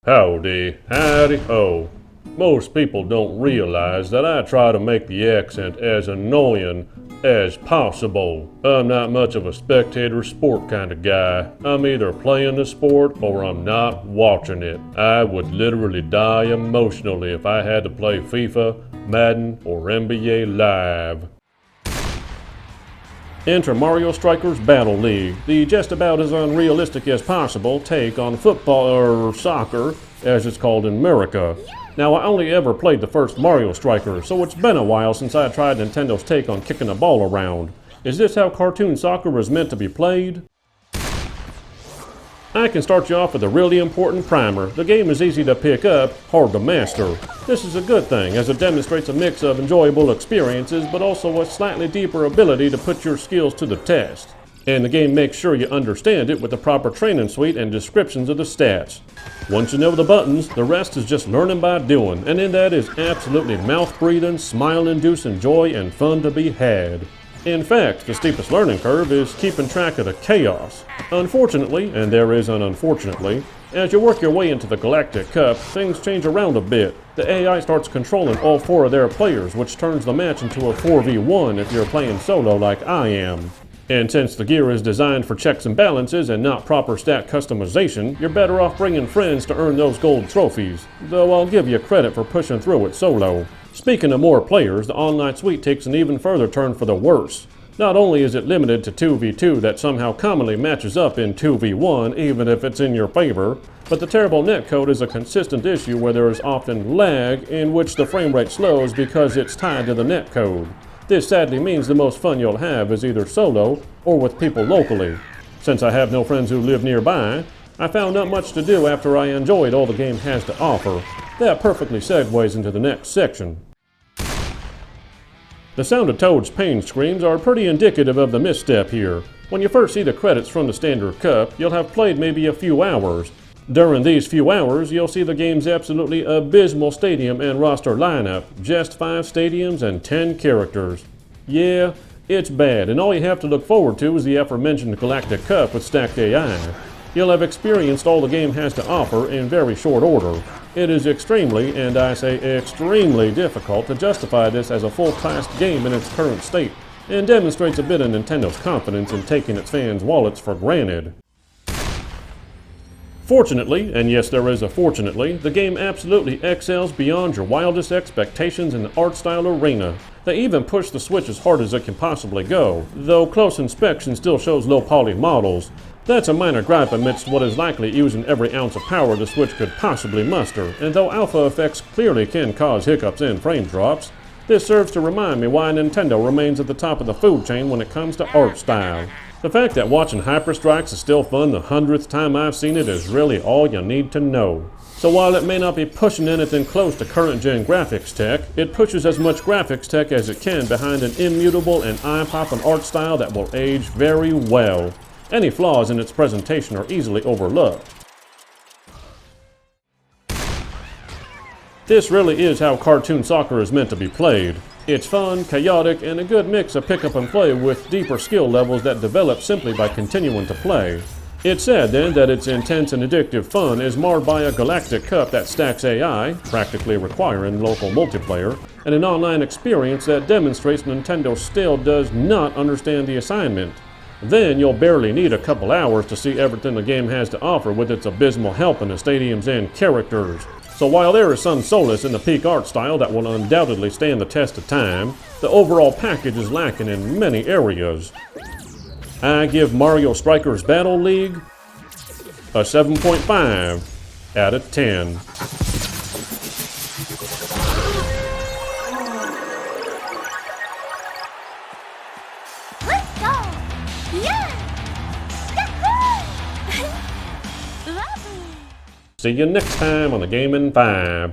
Howdy, howdy ho. Most people don't realize that I try to make the accent as annoying as possible. I'm not much of a spectator sport kind of guy. I'm either playing the sport or I'm not watching it. I would literally die emotionally if I had to play FIFA, Madden, or NBA Live. Enter Mario Strikers Battle League, the just about as unrealistic as possible take on football or soccer, as it's called in America. Now, I only ever played the first Mario Striker, so it's been a while since I tried Nintendo's take on kicking a ball around. Is this how cartoon soccer is meant to be played? I can start you off with a really important primer. The game is easy to pick up, hard to master. This is a good thing, as it demonstrates a mix of enjoyable experiences, but also a slightly deeper ability to put your skills to the test. And the game makes sure you understand it with the proper training suite and descriptions of the stats. Once you know the buttons, the rest is just learning by doing, and in that is absolutely mouth-breathing, smile-inducing joy and fun to be had. In fact, the steepest learning curve is keeping track of the chaos. Unfortunately, and there is an unfortunately, as you work your way into the Galactic Cup, things change around a bit. The AI starts controlling all 4 of their players, which turns the match into a 4v1 if you're playing solo like I am. And since the gear is designed for checks and balances and not proper stat customization, you're better off bringing friends to earn those gold trophies, though I'll give you credit for pushing through it solo. Speaking of more players, the online suite takes an even further turn for the worse. Not only is it limited to 2v2 that somehow commonly matches up in 2v1 even if it's in your favor, but the terrible netcode is a consistent issue where there is often lag in which the frame rate slows because it's tied to the netcode. This sadly means the most fun you'll have is either solo or with people locally. Since I have no friends who live nearby, I found not much to do after I enjoyed all the game has to offer. That perfectly segues into the next section. The sound of Toad's pain screams are pretty indicative of the misstep here. When you first see the credits from the standard cup, you'll have played maybe a few hours. During these few hours, you'll see the game's absolutely abysmal stadium and roster lineup, just 5 stadiums and 10 characters. Yeah, it's bad, and all you have to look forward to is the aforementioned Galactic Cup with stacked AI. You'll have experienced all the game has to offer in very short order. It is extremely, and I say extremely, difficult to justify this as a full-class game in its current state, and demonstrates a bit of Nintendo's confidence in taking its fans' wallets for granted. Fortunately, and yes there is a fortunately, the game absolutely excels beyond your wildest expectations in the art style arena. They even push the Switch as hard as it can possibly go, though close inspection still shows low poly models. That's a minor gripe amidst what is likely using every ounce of power the Switch could possibly muster, and though alpha effects clearly can cause hiccups and frame drops, this serves to remind me why Nintendo remains at the top of the food chain when it comes to art style. The fact that watching Hyper Strikes is still fun the 100th time I've seen it is really all you need to know. So while it may not be pushing anything close to current-gen graphics tech, it pushes as much graphics tech as it can behind an immutable and eye-popping art style that will age very well. Any flaws in its presentation are easily overlooked. This really is how cartoon soccer is meant to be played. It's fun, chaotic, and a good mix of pick up and play with deeper skill levels that develop simply by continuing to play. It's sad then that its intense and addictive fun is marred by a Galactic Cup that stacks AI, practically requiring local multiplayer, and an online experience that demonstrates Nintendo still does not understand the assignment. Then you'll barely need a couple hours to see everything the game has to offer with its abysmal help in the stadiums and characters. So while there is some solace in the peak art style that will undoubtedly stand the test of time, the overall package is lacking in many areas. I give Mario Strikers Battle League a 7.5 out of 10. Let's go! Yeah! Yahoo! See you next time on the Gaming 5.